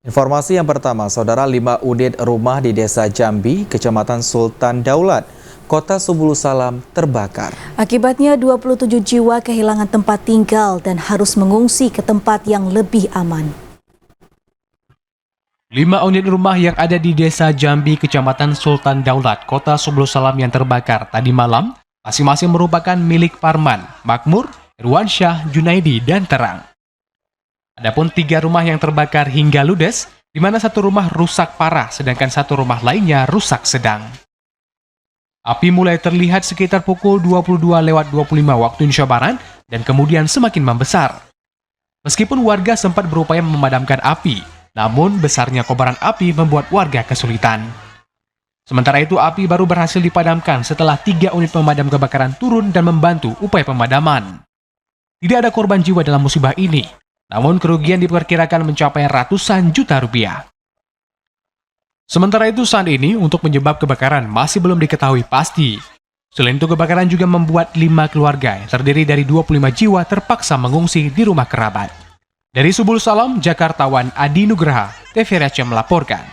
Informasi yang pertama, saudara, 5 unit rumah di Desa Jambi, Kecamatan Sultan Daulat, Kota Subulu Salam terbakar. Akibatnya 27 jiwa kehilangan tempat tinggal dan harus mengungsi ke tempat yang lebih aman. 5 unit rumah yang ada di Desa Jambi, Kecamatan Sultan Daulat, Kota Subulu Salam yang terbakar tadi malam, masing-masing merupakan milik Parman, Makmur, Irwansyah, Junaidi, dan Terang. Adapun 3 rumah yang terbakar hingga ludes, di mana 1 rumah rusak parah, sedangkan 1 rumah lainnya rusak sedang. Api mulai terlihat sekitar pukul 22.25 waktu Indonesia Barat dan kemudian semakin membesar. Meskipun warga sempat berupaya memadamkan api, namun besarnya kobaran api membuat warga kesulitan. Sementara itu, api baru berhasil dipadamkan setelah 3 unit pemadam kebakaran turun dan membantu upaya pemadaman. Tidak ada korban jiwa dalam musibah ini, namun kerugian diperkirakan mencapai ratusan juta rupiah. Sementara itu, saat ini untuk penyebab kebakaran masih belum diketahui pasti. Selain itu, kebakaran juga membuat 5 keluarga yang terdiri dari 25 jiwa terpaksa mengungsi di rumah kerabat. Dari Subulu Salam, Jakartawan Adi Nugraha, TVRI Aceh melaporkan.